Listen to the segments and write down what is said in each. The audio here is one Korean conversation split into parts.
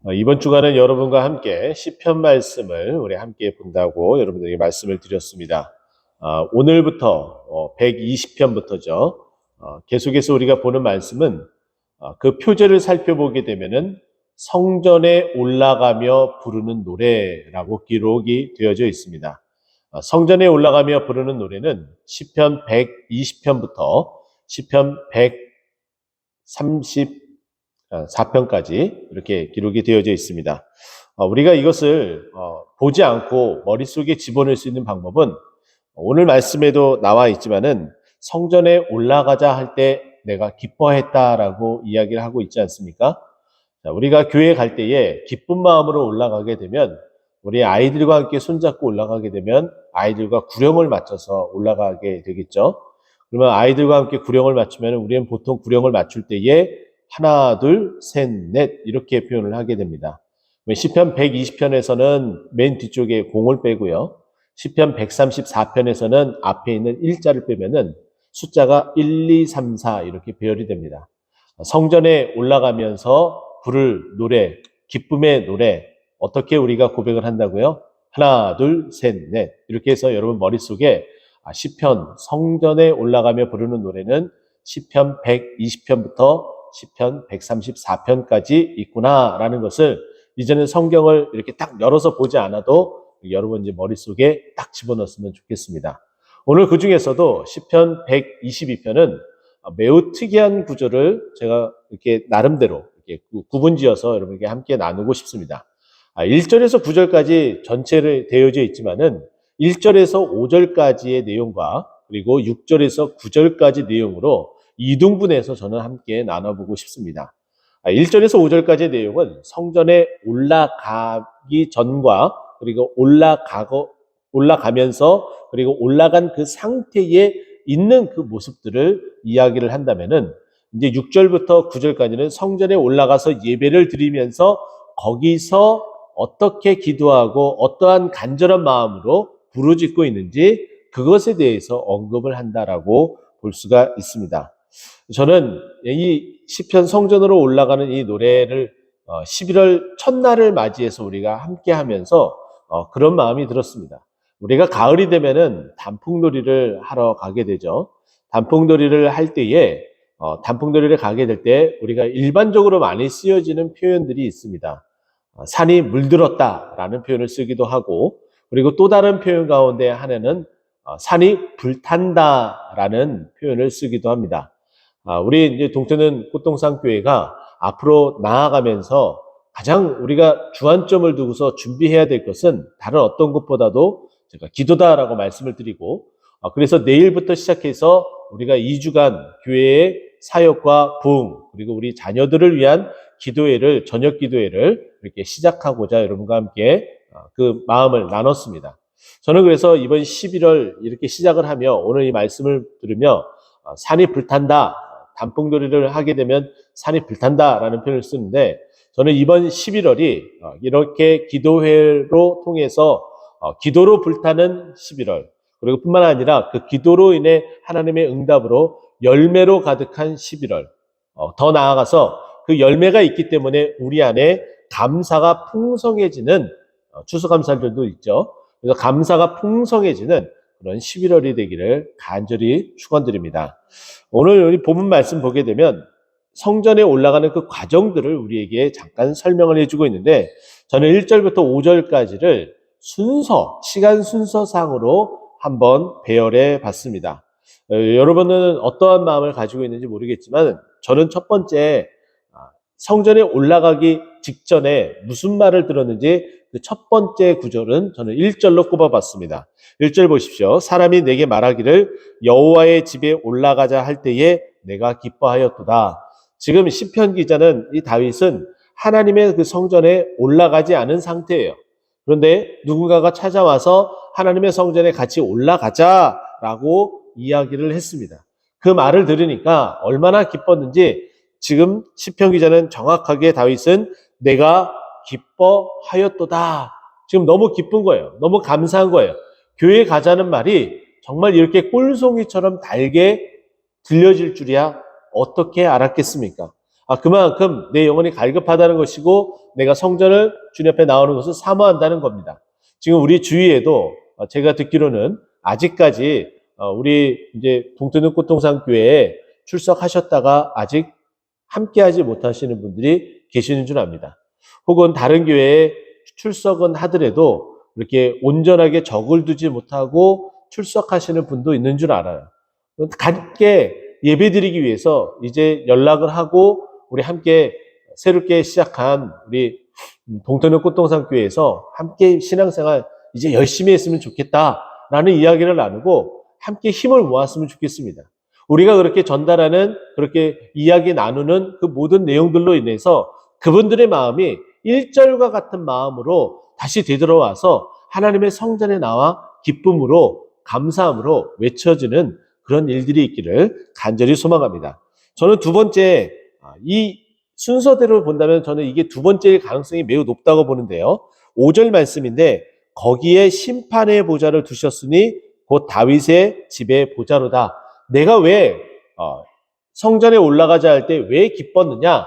이번 주간은 여러분과 함께 시편 말씀을 우리 함께 본다고 여러분들에게 말씀을 드렸습니다. 오늘부터 120편부터죠. 계속해서 우리가 보는 말씀은 그 표제를 살펴보게 되면은 성전에 올라가며 부르는 노래라고 기록이 되어져 있습니다. 성전에 올라가며 부르는 노래는 시편 120편부터 시편 134편까지 이렇게 기록이 되어져 있습니다. 우리가 이것을 보지 않고 머릿속에 집어넣을 수 있는 방법은 오늘 말씀에도 나와 있지만은 성전에 올라가자 할 때 내가 기뻐했다라고 이야기를 하고 있지 않습니까? 자, 우리가 교회 갈 때에 기쁜 마음으로 올라가게 되면 우리 아이들과 함께 손잡고 올라가게 되면 아이들과 구령을 맞춰서 올라가게 되겠죠. 그러면 아이들과 함께 구령을 맞추면 우리는 보통 구령을 맞출 때에 하나, 둘, 셋, 넷 이렇게 표현을 하게 됩니다. 시편 120편에서는 맨 뒤쪽에 공을 빼고요. 시편 134편에서는 앞에 있는 일자를 빼면은 숫자가 1, 2, 3, 4 이렇게 배열이 됩니다. 성전에 올라가면서 부를 노래, 기쁨의 노래, 어떻게 우리가 고백을 한다고요? 하나, 둘, 셋, 넷 이렇게 해서 여러분 머릿속에 시편, 성전에 올라가며 부르는 노래는 시편 120편부터 시편 134편까지 있구나라는 것을 이제는 성경을 이렇게 딱 열어서 보지 않아도 여러분 이제 머릿속에 딱 집어넣었으면 좋겠습니다. 오늘 그 중에서도 시편 122편은 매우 특이한 구절을 제가 이렇게 나름대로 이렇게 구분지어서 여러분에게 함께 나누고 싶습니다. 1절에서 9절까지 전체를 되어져 있지만은 1절에서 5절까지의 내용과 그리고 6절에서 9절까지 내용으로 이등분해서 저는 함께 나눠보고 싶습니다. 1절에서 5절까지의 내용은 성전에 올라가기 전과 그리고 올라가면서 그리고 올라간 그 상태에 있는 그 모습들을 이야기를 한다면은 이제 6절부터 9절까지는 성전에 올라가서 예배를 드리면서 거기서 어떻게 기도하고 어떠한 간절한 마음으로 부르짖고 있는지 그것에 대해서 언급을 한다라고 볼 수가 있습니다. 저는 이 시편 성전으로 올라가는 이 노래를 11월 첫날을 맞이해서 우리가 함께 하면서 그런 마음이 들었습니다. 우리가 가을이 되면은 단풍놀이를 하러 가게 되죠. 단풍놀이를 할 때에 단풍놀이를 가게 될 때 우리가 일반적으로 많이 쓰여지는 표현들이 있습니다. 산이 물들었다라는 표현을 쓰기도 하고 그리고 또 다른 표현 가운데 하나는 산이 불탄다라는 표현을 쓰기도 합니다. 우리 이제 동태는 꽃동산교회가 앞으로 나아가면서 가장 우리가 주안점을 두고서 준비해야 될 것은 다른 어떤 것보다도 제가 기도다라고 말씀을 드리고 그래서 내일부터 시작해서 우리가 2주간 교회의 사역과 부흥 그리고 우리 자녀들을 위한 기도회를 저녁 기도회를 이렇게 시작하고자 여러분과 함께 그 마음을 나눴습니다. 저는 그래서 이번 11월 이렇게 시작을 하며 오늘 이 말씀을 들으며 산이 불탄다 단풍놀이를 하게 되면 산이 불탄다라는 표현을 쓰는데 저는 이번 11월이 이렇게 기도회로 통해서 기도로 불타는 11월 그리고 뿐만 아니라 그 기도로 인해 하나님의 응답으로 열매로 가득한 11월 더 나아가서 그 열매가 있기 때문에 우리 안에 감사가 풍성해지는 추수감사절도 있죠. 그래서 감사가 풍성해지는 그런 11월이 되기를 간절히 축원드립니다. 오늘 우리 본문 말씀 보게 되면 성전에 올라가는 그 과정들을 우리에게 잠깐 설명을 해주고 있는데 저는 1절부터 5절까지를 시간 순서상으로 한번 배열해 봤습니다. 여러분은 어떠한 마음을 가지고 있는지 모르겠지만 저는 첫 번째 성전에 올라가기 직전에 무슨 말을 들었는지 그 첫 번째 구절은 저는 1절로 꼽아봤습니다. 1절 보십시오. 사람이 내게 말하기를 여호와의 집에 올라가자 할 때에 내가 기뻐하였도다. 지금 시편 기자는 이 다윗은 하나님의 그 성전에 올라가지 않은 상태예요. 그런데 누군가가 찾아와서 하나님의 성전에 같이 올라가자라고 이야기를 했습니다. 그 말을 들으니까 얼마나 기뻤는지 지금 시편 기자는 정확하게 다윗은 내가 기뻐하였도다. 지금 너무 기쁜 거예요. 너무 감사한 거예요. 교회 가자는 말이 정말 이렇게 꿀송이처럼 달게 들려질 줄이야 어떻게 알았겠습니까? 그만큼 내 영혼이 갈급하다는 것이고 내가 성전을 주님 앞에 나오는 것을 사모한다는 겁니다. 지금 우리 주위에도 제가 듣기로는 아직까지 우리 이제 동토는 꽃동산 교회에 출석하셨다가 아직 함께하지 못하시는 분들이 계시는 줄 압니다. 혹은 다른 교회에 출석은 하더라도 이렇게 온전하게 적을 두지 못하고 출석하시는 분도 있는 줄 알아요. 함께 예배드리기 위해서 이제 연락을 하고 우리 함께 새롭게 시작한 우리 동토는 꽃동산 교회에서 함께 신앙생활 이제 열심히 했으면 좋겠다라는 이야기를 나누고 함께 힘을 모았으면 좋겠습니다. 우리가 그렇게 전달하는, 그렇게 이야기 나누는 그 모든 내용들로 인해서 그분들의 마음이 1절과 같은 마음으로 다시 되돌아와서 하나님의 성전에 나와 기쁨으로, 감사함으로 외쳐지는 그런 일들이 있기를 간절히 소망합니다. 저는 두 번째, 이 순서대로 본다면 저는 이게 두 번째일 가능성이 매우 높다고 보는데요. 5절 말씀인데 거기에 심판의 보좌를 두셨으니 곧 다윗의 집의 보좌로다. 내가 왜 성전에 올라가자 할 때 왜 기뻤느냐?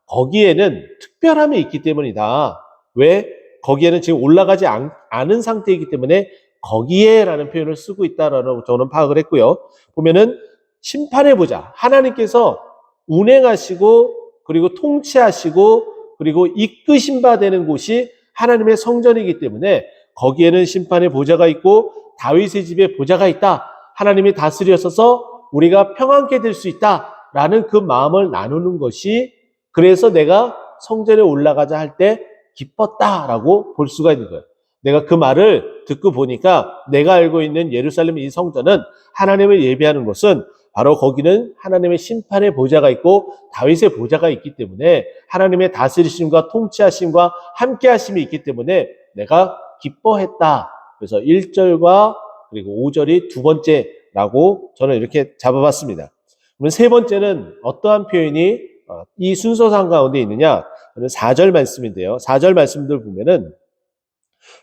거기에는 특별함이 있기 때문이다. 왜? 거기에는 지금 올라가지 않은 상태이기 때문에 거기에라는 표현을 쓰고 있다라고 저는 파악을 했고요. 보면은 심판의 보좌, 하나님께서 운행하시고 그리고 통치하시고 그리고 이끄신 바 되는 곳이 하나님의 성전이기 때문에 거기에는 심판의 보좌가 있고 다윗의 집에 보좌가 있다. 하나님이 다스리셔서 우리가 평안케 될 수 있다라는 그 마음을 나누는 것이, 그래서 내가 성전에 올라가자 할 때 기뻤다라고 볼 수가 있는 거예요. 내가 그 말을 듣고 보니까 내가 알고 있는 예루살렘 이 성전은 하나님을 예배하는 곳은 바로 거기는 하나님의 심판의 보좌가 있고 다윗의 보좌가 있기 때문에 하나님의 다스리심과 통치하심과 함께하심이 있기 때문에 내가 기뻐했다. 그래서 1절과 그리고 5절이 두 번째라고 저는 이렇게 잡아봤습니다. 그러면 세 번째는 어떠한 표현이 이 순서상 가운데 있느냐? 4절 말씀인데요. 4절 말씀들 보면은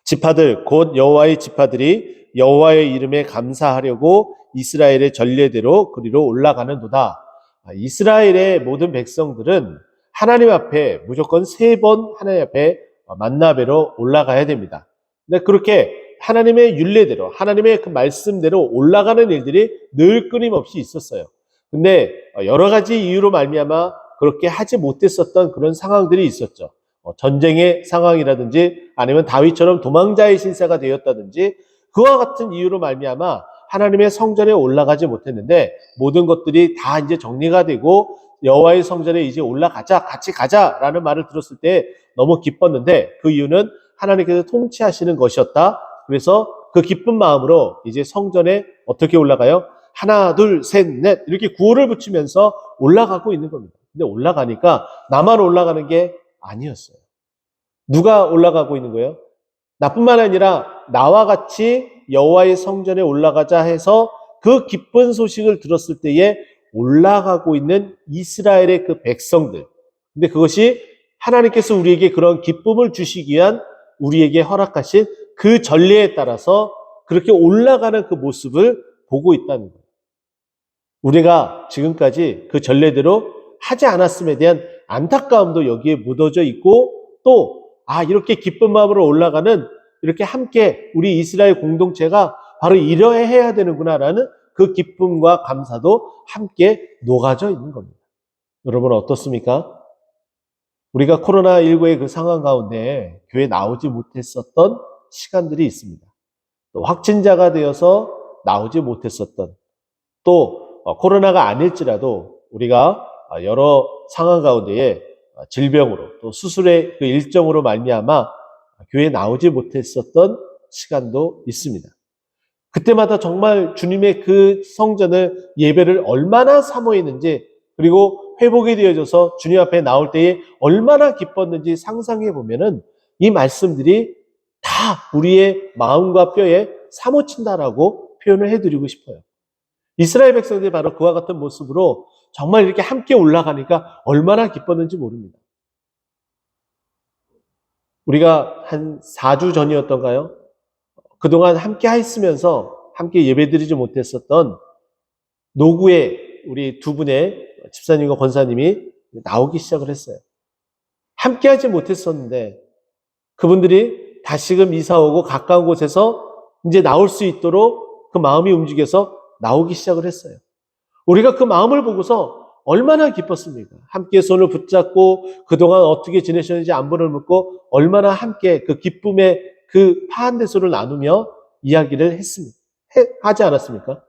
지파들 곧 여호와의 지파들이 여호와의 이름에 감사하려고 이스라엘의 전례대로 그리로 올라가는도다. 이스라엘의 모든 백성들은 하나님 앞에 무조건 3번 하나님 앞에 만나뵈러 올라가야 됩니다. 근데 그렇게 하나님의 율례대로, 하나님의 그 말씀대로 올라가는 일들이 늘 끊임없이 있었어요. 근데 여러 가지 이유로 말미암아 그렇게 하지 못했었던 그런 상황들이 있었죠. 전쟁의 상황이라든지 아니면 다윗처럼 도망자의 신세가 되었다든지 그와 같은 이유로 말미암아 하나님의 성전에 올라가지 못했는데 모든 것들이 다 이제 정리가 되고 여호와의 성전에 이제 올라가자, 같이 가자라는 말을 들었을 때 너무 기뻤는데 그 이유는 하나님께서 통치하시는 것이었다. 그래서 그 기쁜 마음으로 이제 성전에 어떻게 올라가요? 하나, 둘, 셋, 넷 이렇게 구호를 붙이면서 올라가고 있는 겁니다. 근데 올라가니까 나만 올라가는 게 아니었어요. 누가 올라가고 있는 거예요? 나뿐만 아니라 나와 같이 여호와의 성전에 올라가자 해서 그 기쁜 소식을 들었을 때에 올라가고 있는 이스라엘의 그 백성들. 근데 그것이 하나님께서 우리에게 그런 기쁨을 주시기 위한 우리에게 허락하신 그 전례에 따라서 그렇게 올라가는 그 모습을 보고 있다는 거예요. 우리가 지금까지 그 전례대로 하지 않았음에 대한 안타까움도 여기에 묻어져 있고 또 이렇게 기쁜 마음으로 올라가는 이렇게 함께 우리 이스라엘 공동체가 바로 이러해야 되는구나라는 그 기쁨과 감사도 함께 녹아져 있는 겁니다. 여러분 어떻습니까? 우리가 코로나19의 그 상황 가운데 교회 나오지 못했었던 시간들이 있습니다. 또 확진자가 되어서 나오지 못했었던 또 코로나가 아닐지라도 우리가 여러 상황 가운데에 질병으로 또 수술의 그 일정으로 말미암아 교회에 나오지 못했었던 시간도 있습니다. 그때마다 정말 주님의 그 성전을 예배를 얼마나 사모했는지 그리고 회복이 되어져서 주님 앞에 나올 때에 얼마나 기뻤는지 상상해 보면은 이 말씀들이 다 우리의 마음과 뼈에 사무친다라고 표현을 해드리고 싶어요. 이스라엘 백성들이 바로 그와 같은 모습으로 정말 이렇게 함께 올라가니까 얼마나 기뻤는지 모릅니다. 우리가 한 4주 전이었던가요? 그동안 함께 했으면서 함께 예배드리지 못했었던 노구의 우리 두 분의 집사님과 권사님이 나오기 시작을 했어요. 함께하지 못했었는데 그분들이 다시금 이사 오고 가까운 곳에서 이제 나올 수 있도록 그 마음이 움직여서 나오기 시작을 했어요. 우리가 그 마음을 보고서 얼마나 기뻤습니까? 함께 손을 붙잡고 그동안 어떻게 지내셨는지 안부를 묻고 얼마나 함께 그 기쁨의 그 파한대소를 나누며 이야기를 했습니다. 하지 않았습니까?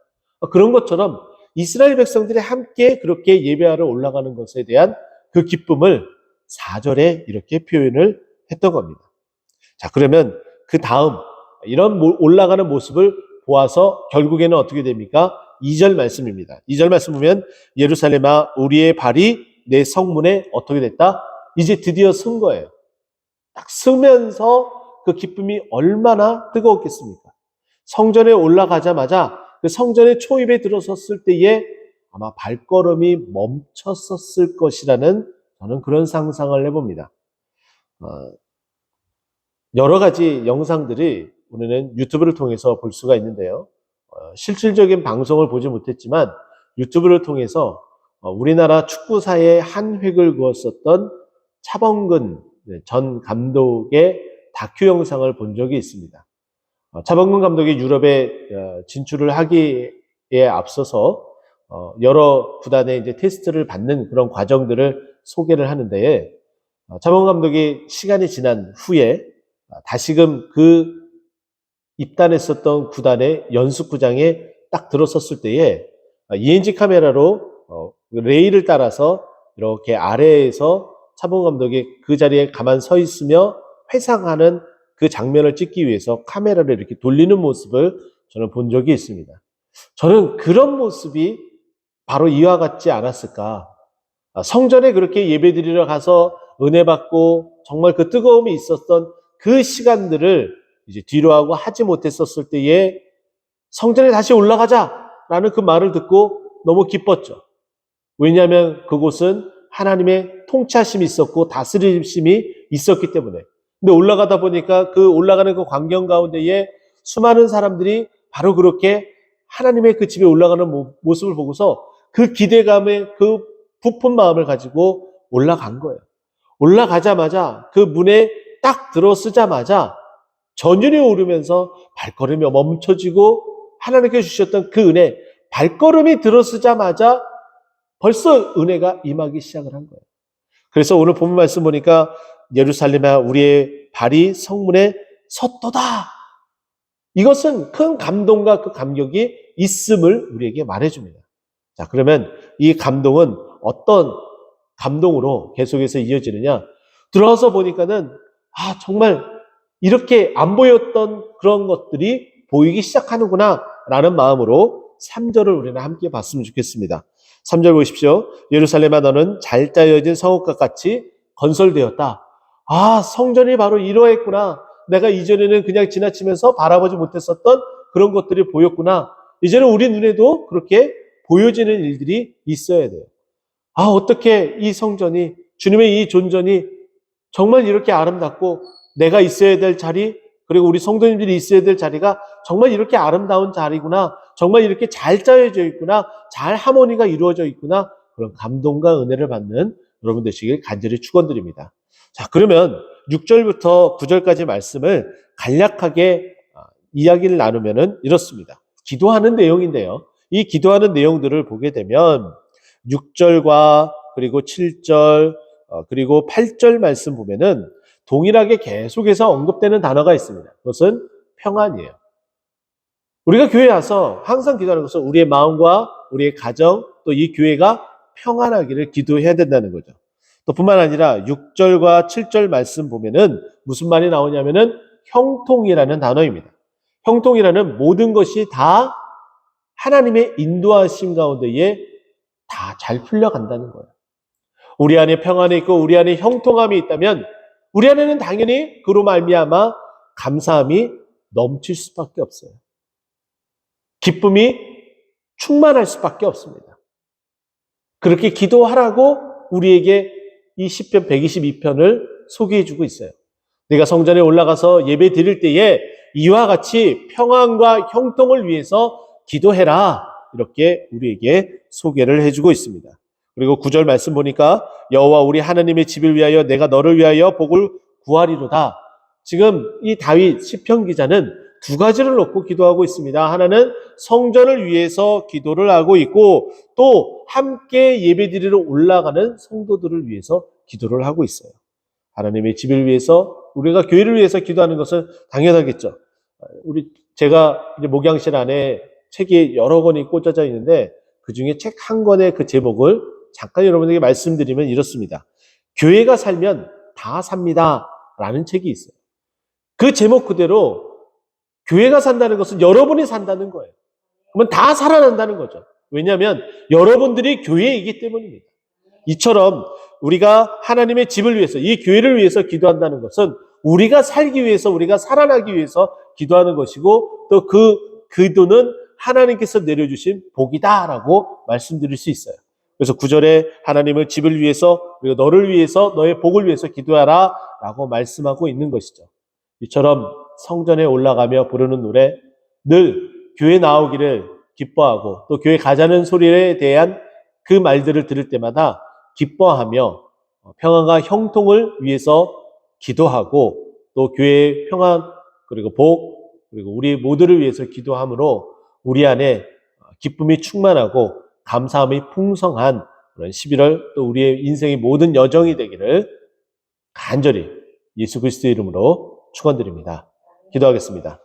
그런 것처럼 이스라엘 백성들이 함께 그렇게 예배하러 올라가는 것에 대한 그 기쁨을 4절에 이렇게 표현을 했던 겁니다. 자, 그러면 그 다음 이런 올라가는 모습을 보아서 결국에는 어떻게 됩니까? 2절 말씀입니다. 2절 말씀 보면 예루살렘아 우리의 발이 내 성문에 어떻게 됐다? 이제 드디어 선 거예요. 딱 서면서 그 기쁨이 얼마나 뜨거웠겠습니까? 성전에 올라가자마자 그 성전의 초입에 들어섰을 때에 아마 발걸음이 멈췄었을 것이라는 저는 그런 상상을 해봅니다. 여러 가지 영상들이 우리는 유튜브를 통해서 볼 수가 있는데요. 실질적인 방송을 보지 못했지만 유튜브를 통해서 우리나라 축구사의 한 획을 그었었던 차범근 전 감독의 다큐 영상을 본 적이 있습니다. 차범근 감독이 유럽에 진출을 하기에 앞서서 여러 구단의 이제 테스트를 받는 그런 과정들을 소개를 하는데 차범근 감독이 시간이 지난 후에 다시금 그 입단했었던 구단의 연습구장에 딱 들어섰을 때에 ENG 카메라로 레일을 따라서 이렇게 아래에서 차범근 감독이 그 자리에 가만 서 있으며 회상하는 그 장면을 찍기 위해서 카메라를 이렇게 돌리는 모습을 저는 본 적이 있습니다. 저는 그런 모습이 바로 이와 같지 않았을까. 성전에 그렇게 예배드리러 가서 은혜 받고 정말 그 뜨거움이 있었던 그 시간들을 이제 뒤로 하고 하지 못했었을 때에 성전에 다시 올라가자라는 그 말을 듣고 너무 기뻤죠. 왜냐하면 그곳은 하나님의 통치하심이 있었고 다스리심이 있었기 때문에. 근데 올라가다 보니까 그 올라가는 그 광경 가운데에 수많은 사람들이 바로 그렇게 하나님의 그 집에 올라가는 모습을 보고서 그 기대감에 그 부푼 마음을 가지고 올라간 거예요. 올라가자마자 그 문에 딱 들어서자마자 전율이 오르면서 발걸음이 멈춰지고 하나님께 주셨던 그 은혜, 발걸음이 들어서자마자 벌써 은혜가 임하기 시작을 한 거예요. 그래서 오늘 본문 말씀 보니까 예루살렘아 우리의 발이 성문에 섰도다. 이것은 큰 감동과 그 감격이 있음을 우리에게 말해줍니다. 자, 그러면 이 감동은 어떤 감동으로 계속해서 이어지느냐? 들어와서 보니까는 정말 이렇게 안 보였던 그런 것들이 보이기 시작하는구나 라는 마음으로 3절을 우리는 함께 봤으면 좋겠습니다. 3절 보십시오. 예루살렘아 너는 잘 짜여진 성읍과 같이 건설되었다. 성전이 바로 이러했구나. 내가 이전에는 그냥 지나치면서 바라보지 못했었던 그런 것들이 보였구나. 이제는 우리 눈에도 그렇게 보여지는 일들이 있어야 돼요. 어떻게 이 성전이, 주님의 이 존전이 정말 이렇게 아름답고 내가 있어야 될 자리, 그리고 우리 성도님들이 있어야 될 자리가 정말 이렇게 아름다운 자리구나. 정말 이렇게 잘 짜여져 있구나. 잘 하모니가 이루어져 있구나. 그런 감동과 은혜를 받는 여러분 되시길 간절히 축원드립니다. 자, 그러면 6절부터 9절까지 말씀을 간략하게 이야기를 나누면은 이렇습니다. 기도하는 내용인데요. 이 기도하는 내용들을 보게 되면 6절과 그리고 7절 그리고 8절 말씀 보면은 동일하게 계속해서 언급되는 단어가 있습니다. 그것은 평안이에요. 우리가 교회에 와서 항상 기도하는 것은 우리의 마음과 우리의 가정 또 이 교회가 평안하기를 기도해야 된다는 거죠. 또 뿐만 아니라 6절과 7절 말씀 보면은 무슨 말이 나오냐면은 형통이라는 단어입니다. 형통이라는 모든 것이 다 하나님의 인도하심 가운데에 다 잘 풀려간다는 거예요. 우리 안에 평안이 있고 우리 안에 형통함이 있다면 우리 안에는 당연히 그로 말미암아 감사함이 넘칠 수밖에 없어요. 기쁨이 충만할 수밖에 없습니다. 그렇게 기도하라고 우리에게 이 시편 122편을 소개해주고 있어요. 내가 성전에 올라가서 예배 드릴 때에 이와 같이 평안과 형통을 위해서 기도해라. 이렇게 우리에게 소개를 해주고 있습니다. 그리고 9절 말씀 보니까 여호와 우리 하나님의 집을 위하여 내가 너를 위하여 복을 구하리로다. 지금 이 다윗 시편 기자는 두 가지를 놓고 기도하고 있습니다. 하나는 성전을 위해서 기도를 하고 있고 또 함께 예배드리러 올라가는 성도들을 위해서 기도를 하고 있어요. 하나님의 집을 위해서 우리가 교회를 위해서 기도하는 것은 당연하겠죠. 제가 이제 목양실 안에 책이 여러 권이 꽂혀져 있는데 그 중에 책 한 권의 그 제목을 잠깐 여러분에게 말씀드리면 이렇습니다. 교회가 살면 다 삽니다. 라는 책이 있어요. 그 제목 그대로 교회가 산다는 것은 여러분이 산다는 거예요. 그러면 다 살아난다는 거죠. 왜냐하면 여러분들이 교회이기 때문입니다. 이처럼 우리가 하나님의 집을 위해서, 이 교회를 위해서 기도한다는 것은 우리가 살기 위해서, 우리가 살아나기 위해서 기도하는 것이고 또 그 기도는 하나님께서 내려주신 복이다라고 말씀드릴 수 있어요. 그래서 9절에 하나님을 집을 위해서 그리고 너를 위해서 너의 복을 위해서 기도하라 라고 말씀하고 있는 것이죠. 이처럼 성전에 올라가며 부르는 노래, 늘 교회 나오기를 기뻐하고 또 교회 가자는 소리에 대한 그 말들을 들을 때마다 기뻐하며 평안과 형통을 위해서 기도하고 또 교회의 평안 그리고 복 그리고 우리 모두를 위해서 기도함으로 우리 안에 기쁨이 충만하고 감사함이 풍성한 그런 11월 또 우리의 인생의 모든 여정이 되기를 간절히 예수 그리스도의 이름으로 축원드립니다. 기도하겠습니다.